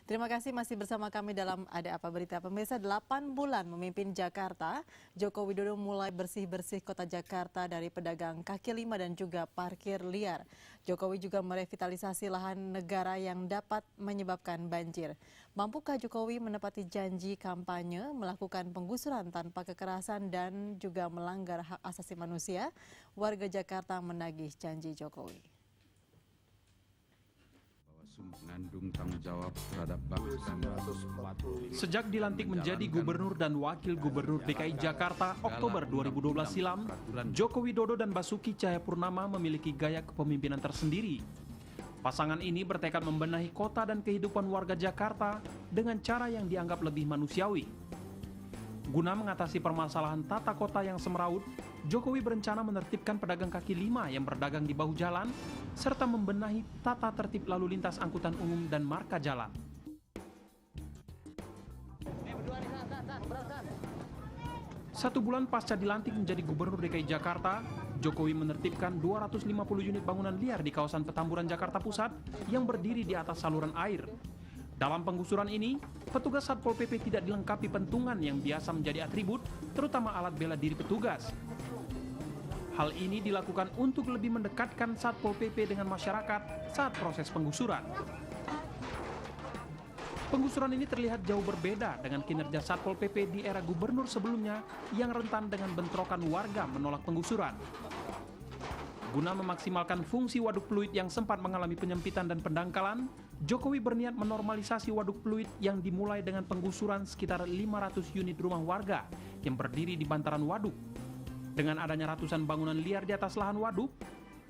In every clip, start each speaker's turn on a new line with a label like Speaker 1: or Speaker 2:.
Speaker 1: Terima kasih masih bersama kami dalam Ada Apa Berita. Pemirsa, 8 bulan memimpin Jakarta, Joko Widodo mulai bersih-bersih kota Jakarta dari pedagang kaki lima dan juga parkir liar. Jokowi juga merevitalisasi lahan negara yang dapat menyebabkan banjir. Mampukah Jokowi menepati janji kampanye, melakukan penggusuran tanpa kekerasan dan juga melanggar hak asasi manusia? Warga Jakarta menagih janji Jokowi.
Speaker 2: Mengandung tanggung jawab terhadap bangsa.
Speaker 3: Sejak dilantik menjadi gubernur dan wakil gubernur DKI Jakarta Oktober 2012 silam, Joko Widodo dan Basuki Cahayapurnama memiliki gaya kepemimpinan tersendiri. Pasangan ini bertekad membenahi kota dan kehidupan warga Jakarta dengan cara yang dianggap lebih manusiawi. Guna mengatasi permasalahan tata kota yang semeraut, Jokowi berencana menertibkan pedagang kaki lima yang berdagang di bahu jalan, serta membenahi tata tertib lalu lintas angkutan umum dan marka jalan. Satu bulan pasca dilantik menjadi gubernur DKI Jakarta, Jokowi menertibkan 250 unit bangunan liar di kawasan Petamburan, Jakarta Pusat yang berdiri di atas saluran air. Dalam penggusuran ini, petugas Satpol PP tidak dilengkapi pentungan yang biasa menjadi atribut, terutama alat bela diri petugas. Hal ini dilakukan untuk lebih mendekatkan Satpol PP dengan masyarakat saat proses penggusuran. Penggusuran ini terlihat jauh berbeda dengan kinerja Satpol PP di era gubernur sebelumnya yang rentan dengan bentrokan warga menolak penggusuran. Guna memaksimalkan fungsi waduk fluid yang sempat mengalami penyempitan dan pendangkalan, Jokowi berniat menormalisasi waduk fluid yang dimulai dengan penggusuran sekitar 500 unit rumah warga yang berdiri di bantaran waduk. Dengan adanya ratusan bangunan liar di atas lahan waduk,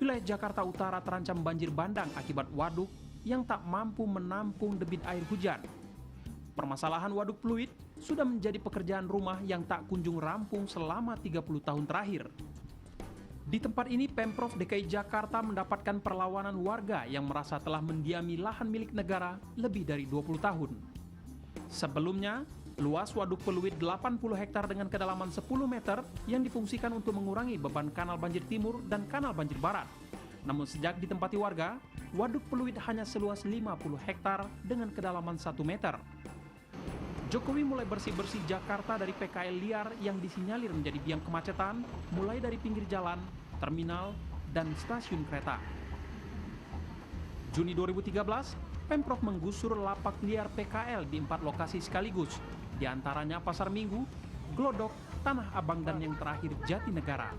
Speaker 3: wilayah Jakarta Utara terancam banjir bandang akibat waduk yang tak mampu menampung debit air hujan. Permasalahan waduk fluid sudah menjadi pekerjaan rumah yang tak kunjung rampung selama 30 tahun terakhir. Di tempat ini, Pemprov DKI Jakarta mendapatkan perlawanan warga yang merasa telah mendiami lahan milik negara lebih dari 20 tahun. Sebelumnya, luas waduk fluid 80 hektar dengan kedalaman 10 meter yang difungsikan untuk mengurangi beban kanal banjir timur dan kanal banjir barat. Namun sejak ditempati warga, waduk fluid hanya seluas 50 hektar dengan kedalaman 1 meter. Jokowi mulai bersih-bersih Jakarta dari PKL liar yang disinyalir menjadi biang kemacetan, mulai dari pinggir jalan, terminal, dan stasiun kereta. Juni 2013, Pemprov menggusur lapak liar PKL di 4 lokasi sekaligus, di antaranya Pasar Minggu, Glodok, Tanah Abang, dan yang terakhir Jatinegara.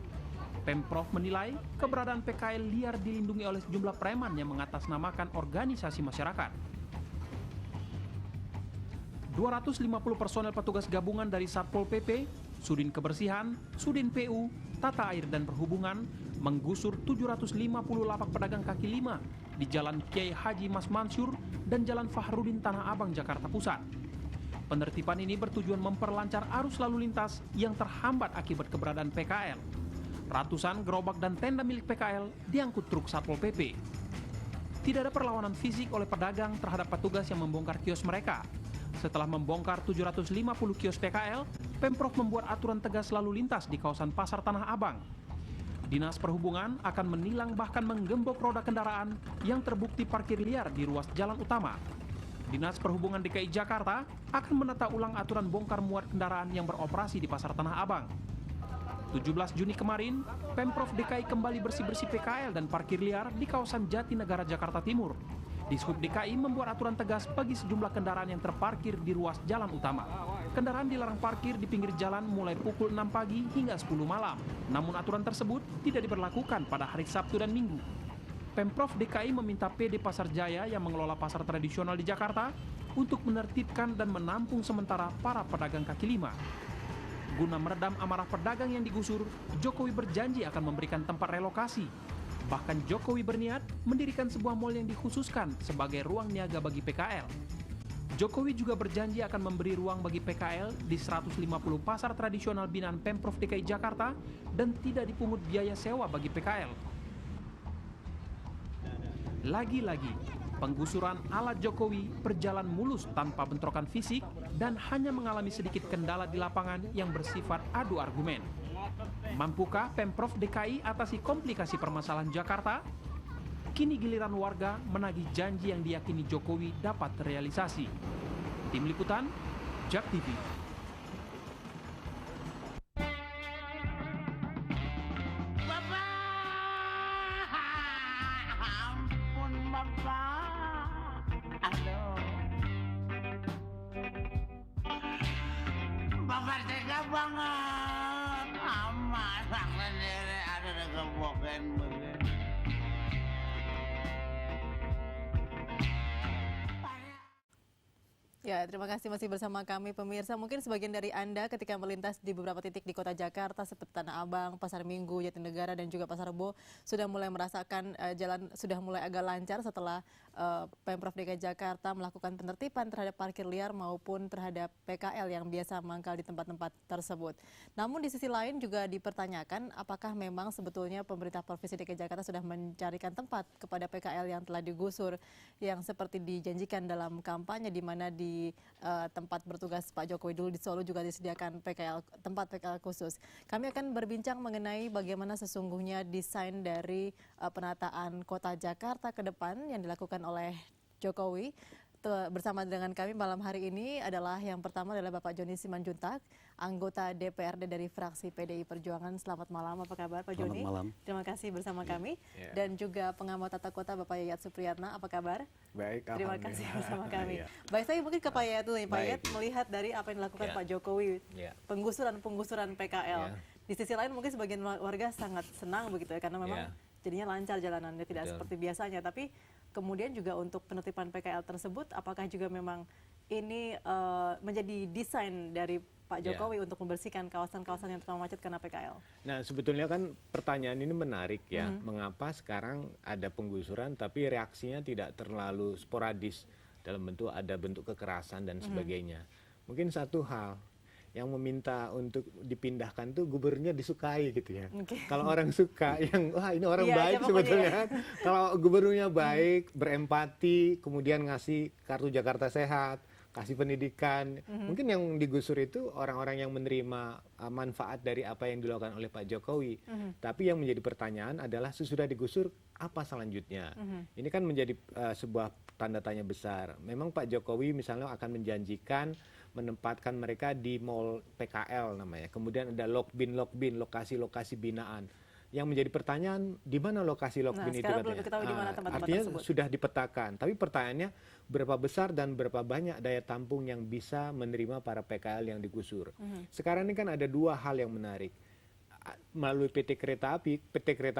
Speaker 3: Pemprov menilai keberadaan PKL liar dilindungi oleh sejumlah preman yang mengatasnamakan organisasi masyarakat. 250 personel petugas gabungan dari Satpol PP, Sudin Kebersihan, Sudin PU, Tata Air dan Perhubungan menggusur 750 lapak pedagang kaki lima di Jalan Kiai Haji Mas Mansur dan Jalan Fahrudin Tanah Abang, Jakarta Pusat. Penertiban ini bertujuan memperlancar arus lalu lintas yang terhambat akibat keberadaan PKL. Ratusan gerobak dan tenda milik PKL diangkut truk Satpol PP. Tidak ada perlawanan fisik oleh pedagang terhadap petugas yang membongkar kios mereka. Setelah membongkar 750 kios PKL, Pemprov membuat aturan tegas lalu lintas di kawasan Pasar Tanah Abang. Dinas Perhubungan akan menilang bahkan menggembok roda kendaraan yang terbukti parkir liar di ruas jalan utama. Dinas Perhubungan DKI Jakarta akan menata ulang aturan bongkar muat kendaraan yang beroperasi di Pasar Tanah Abang. 17 Juni kemarin, Pemprov DKI kembali bersih-bersih PKL dan parkir liar di kawasan Jatinegara, Jakarta Timur. Dishub DKI membuat aturan tegas bagi sejumlah kendaraan yang terparkir di ruas jalan utama. Kendaraan dilarang parkir di pinggir jalan mulai pukul 6 pagi hingga 10 malam. Namun aturan tersebut tidak diberlakukan pada hari Sabtu dan Minggu. Pemprov DKI meminta PD Pasar Jaya yang mengelola pasar tradisional di Jakarta untuk menertibkan dan menampung sementara para pedagang kaki lima. Guna meredam amarah pedagang yang digusur, Jokowi berjanji akan memberikan tempat relokasi. Bahkan Jokowi berniat mendirikan sebuah mal yang dikhususkan sebagai ruang niaga bagi PKL. Jokowi juga berjanji akan memberi ruang bagi PKL di 150 pasar tradisional binaan Pemprov DKI Jakarta dan tidak dipungut biaya sewa bagi PKL. Lagi-lagi, penggusuran ala Jokowi berjalan mulus tanpa bentrokan fisik dan hanya mengalami sedikit kendala di lapangan yang bersifat adu argumen. Mampukah Pemprov DKI atasi komplikasi permasalahan Jakarta? kini giliran warga menagih janji yang diyakini Jokowi dapat terrealisasi. Tim Liputan, JAK TV.
Speaker 4: Bapak tega banget, amat sendiri ada keboken begini.
Speaker 1: Ya, terima kasih masih bersama kami pemirsa. Mungkin sebagian dari Anda ketika melintas di beberapa titik di kota Jakarta seperti Tanah Abang, Pasar Minggu, Jatinegara dan juga Pasar Rebo sudah mulai merasakan jalan sudah mulai agak lancar setelah Pemprov DKI Jakarta melakukan penertiban terhadap parkir liar maupun terhadap PKL yang biasa mangkal di tempat-tempat tersebut. Namun di sisi lain juga dipertanyakan apakah memang sebetulnya pemerintah Provinsi DKI Jakarta sudah mencarikan tempat kepada PKL yang telah digusur yang seperti dijanjikan dalam kampanye di mana di tempat bertugas Pak Jokowi dulu di Solo juga disediakan tempat PKL khusus. Kami akan berbincang mengenai bagaimana sesungguhnya desain dari penataan kota Jakarta ke depan yang dilakukan oleh Jokowi. Bersama dengan kami malam hari ini adalah yang pertama adalah Bapak Joni Simanjuntak, anggota DPRD dari fraksi PDI Perjuangan. Selamat malam, apa kabar Pak Joni?
Speaker 5: Selamat malam.
Speaker 1: Terima kasih bersama kami. Dan juga pengamat tata kota Bapak Yayat Supriyatna, apa kabar?
Speaker 5: Baik,
Speaker 1: terima kasih bersama kami. Baik, saya mungkin ke Pak Yayat dulu nih. Pak Yayat melihat dari apa yang dilakukan Pak Jokowi, penggusuran PKL. Di sisi lain mungkin sebagian warga sangat senang begitu ya, karena memang jadinya lancar jalanannya, tidak seperti biasanya. Tapi kemudian juga untuk penertiban PKL tersebut, apakah juga memang ini menjadi desain dari Pak Jokowi untuk membersihkan kawasan-kawasan yang terlalu macet karena PKL?
Speaker 6: Nah, sebetulnya kan pertanyaan ini menarik ya. Mengapa sekarang ada penggusuran tapi reaksinya tidak terlalu sporadis dalam bentuk ada bentuk kekerasan dan sebagainya. Mungkin satu hal yang meminta untuk dipindahkan tuh gubernurnya disukai gitu ya. Kalau orang suka yang wah ini orang baik sebetulnya. Kalau gubernurnya baik, berempati, kemudian ngasih kartu Jakarta Sehat, kasih pendidikan, mungkin yang digusur itu orang-orang yang menerima manfaat dari apa yang dilakukan oleh Pak Jokowi. Tapi yang menjadi pertanyaan adalah sesudah digusur apa selanjutnya? Ini kan menjadi sebuah tanda tanya besar. Memang Pak Jokowi misalnya akan menjanjikan menempatkan mereka di mall PKL namanya. Kemudian ada lokbin, lokasi-lokasi binaan. Yang menjadi pertanyaan, di mana lokasi lokbin itu katanya? Artinya tersebut sudah dipetakan. Tapi pertanyaannya, berapa besar dan berapa banyak daya tampung yang bisa menerima para PKL yang digusur? Sekarang ini kan ada dua hal yang menarik. Melalui PT Kereta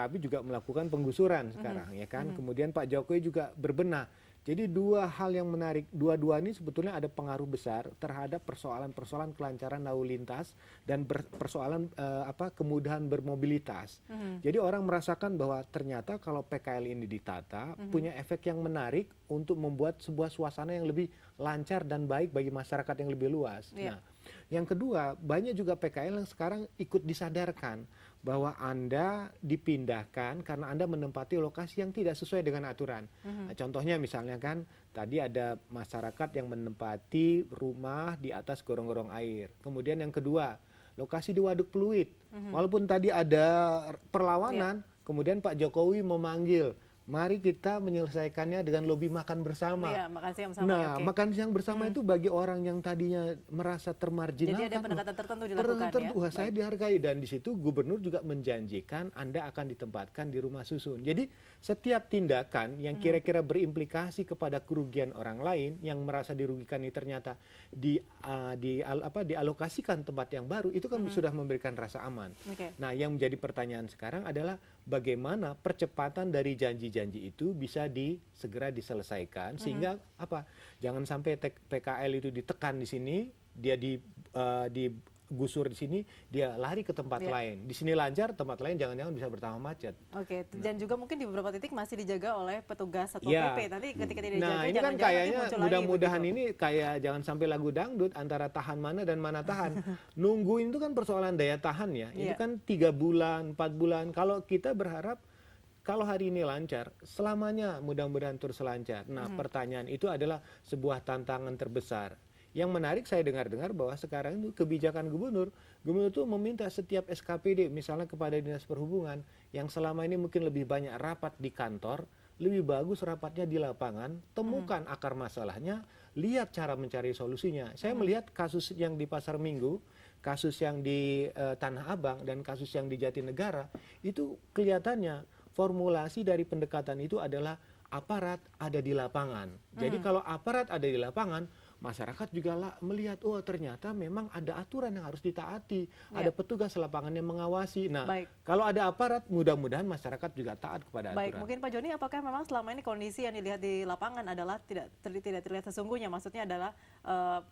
Speaker 6: Api juga melakukan penggusuran sekarang, ya kan? Kemudian Pak Jokowi juga berbenah. Jadi dua hal yang menarik, dua-dua ini sebetulnya ada pengaruh besar terhadap persoalan-persoalan kelancaran lalu lintas dan persoalan kemudahan bermobilitas. Jadi orang merasakan bahwa ternyata kalau PKL ini ditata punya efek yang menarik untuk membuat sebuah suasana yang lebih lancar dan baik bagi masyarakat yang lebih luas. Nah, yang kedua, banyak juga PKL yang sekarang ikut disadarkan bahwa Anda dipindahkan karena Anda menempati lokasi yang tidak sesuai dengan aturan. Nah, contohnya misalnya kan, tadi ada masyarakat yang menempati rumah di atas gorong-gorong air. Kemudian yang kedua, lokasi di Waduk Pluit. Walaupun tadi ada perlawanan, kemudian Pak Jokowi memanggil, mari kita menyelesaikannya dengan lobi makan bersama.
Speaker 1: Makan siang bersama.
Speaker 6: Nah, makan siang bersama itu bagi orang yang tadinya merasa termarginalkan.
Speaker 1: Jadi ada pendekatan tertentu dilakukan ya?
Speaker 6: Wah, saya dihargai. Dan di situ gubernur juga menjanjikan Anda akan ditempatkan di rumah susun. Jadi setiap tindakan yang kira-kira berimplikasi kepada kerugian orang lain yang merasa dirugikan ini ternyata dialokasikan tempat yang baru, itu kan sudah memberikan rasa aman. Nah, yang menjadi pertanyaan sekarang adalah bagaimana percepatan dari janji-janji itu bisa segera diselesaikan sehingga jangan sampai PKL itu ditekan di sini, dia digusur di sini, dia lari ke tempat lain. Di sini lancar, tempat lain jangan-jangan bisa bertambah macet.
Speaker 1: Dan juga mungkin di beberapa titik masih dijaga oleh petugas Satpol PP. Nanti ketika tidak dijaga,
Speaker 6: ini kan kayaknya mudah-mudahan ini kayak jangan sampai lagu dangdut antara tahan mana dan mana tahan. Nungguin itu kan persoalan daya tahan ya. Itu kan 3 bulan, 4 bulan. Kalau kita berharap kalau hari ini lancar, selamanya mudah-mudahan terus lancar. Nah, pertanyaan itu adalah sebuah tantangan terbesar. Yang menarik saya dengar-dengar bahwa sekarang itu kebijakan gubernur itu meminta setiap SKPD misalnya kepada Dinas Perhubungan yang selama ini mungkin lebih banyak rapat di kantor, lebih bagus rapatnya di lapangan, temukan akar masalahnya, lihat cara mencari solusinya. Saya melihat kasus yang di Pasar Minggu, kasus yang di Tanah Abang, dan kasus yang di Jatinegara, itu kelihatannya formulasi dari pendekatan itu adalah aparat ada di lapangan. Jadi kalau aparat ada di lapangan, masyarakat juga melihat, oh ternyata memang ada aturan yang harus ditaati, ada petugas lapangan yang mengawasi. Nah, kalau ada aparat, mudah-mudahan masyarakat juga taat kepada aturan.
Speaker 1: Mungkin Pak Joni, apakah memang selama ini kondisi yang dilihat di lapangan adalah tidak terlihat sesungguhnya? Maksudnya adalah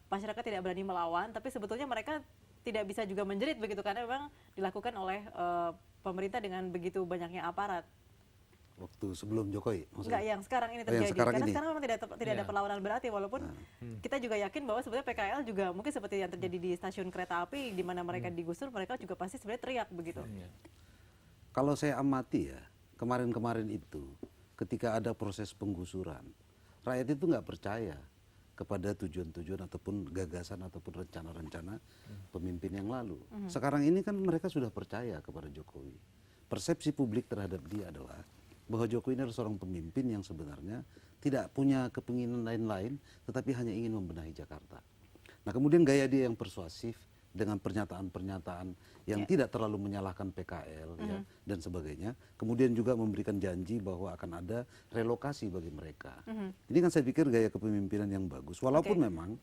Speaker 1: masyarakat tidak berani melawan, tapi sebetulnya mereka tidak bisa juga menjerit begitu, karena memang dilakukan oleh pemerintah dengan begitu banyaknya aparat.
Speaker 5: Waktu sebelum Jokowi?
Speaker 1: Enggak, yang sekarang ini terjadi. Karena sekarang memang tidak ada perlawanan berarti, walaupun kita juga yakin bahwa sebenarnya PKL juga mungkin seperti yang terjadi di stasiun kereta api, di mana mereka digusur, mereka juga pasti sebenarnya teriak begitu.
Speaker 5: Kalau saya amati ya, kemarin-kemarin itu, ketika ada proses penggusuran, rakyat itu nggak percaya kepada tujuan-tujuan ataupun gagasan ataupun rencana-rencana pemimpin yang lalu. Sekarang ini kan mereka sudah percaya kepada Jokowi. Persepsi publik terhadap dia adalah bahwa Jokowi ini adalah seorang pemimpin yang sebenarnya tidak punya kepinginan lain-lain, tetapi hanya ingin membenahi Jakarta. Nah, kemudian gaya dia yang persuasif dengan pernyataan-pernyataan yang tidak terlalu menyalahkan PKL ya, dan sebagainya. Kemudian juga memberikan janji bahwa akan ada relokasi bagi mereka. Ini kan saya pikir gaya kepemimpinan yang bagus. Walaupun memang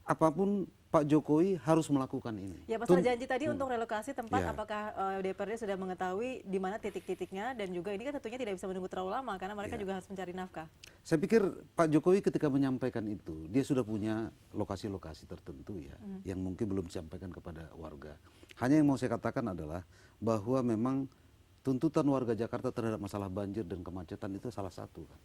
Speaker 5: apapun Pak Jokowi harus melakukan ini.
Speaker 1: Ya, masalah janji tadi untuk relokasi tempat, apakah DPRD sudah mengetahui di mana titik-titiknya, dan juga ini kan tentunya tidak bisa menunggu terlalu lama karena mereka juga harus mencari nafkah.
Speaker 5: Saya pikir Pak Jokowi ketika menyampaikan itu, dia sudah punya lokasi-lokasi tertentu ya, yang mungkin belum disampaikan kepada warga. Hanya yang mau saya katakan adalah bahwa memang tuntutan warga Jakarta terhadap masalah banjir dan kemacetan itu salah satu kan.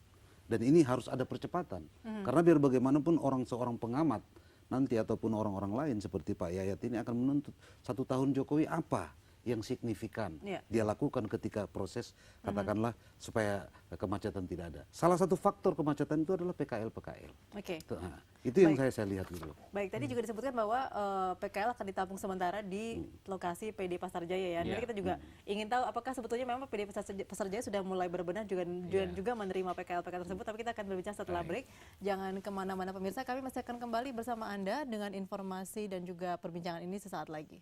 Speaker 5: Dan ini harus ada percepatan. Karena biar bagaimanapun seorang pengamat nanti ataupun orang-orang lain seperti Pak Yayat ini akan menuntut 1 tahun Jokowi apa yang signifikan dia lakukan ketika proses katakanlah supaya kemacetan tidak ada. Salah satu faktor kemacetan itu adalah PKL-PKL. Nah, itu yang saya lihat gitu.
Speaker 1: Baik, tadi juga disebutkan bahwa PKL akan ditampung sementara di lokasi PD Pasar Jaya ya. Jadi kita juga ingin tahu apakah sebetulnya memang PD Pasar Jaya sudah mulai berbenah juga menerima PKL-PKL tersebut, tapi kita akan berbicara setelah break. Jangan kemana-mana pemirsa, kami masih akan kembali bersama Anda dengan informasi dan juga perbincangan ini sesaat lagi.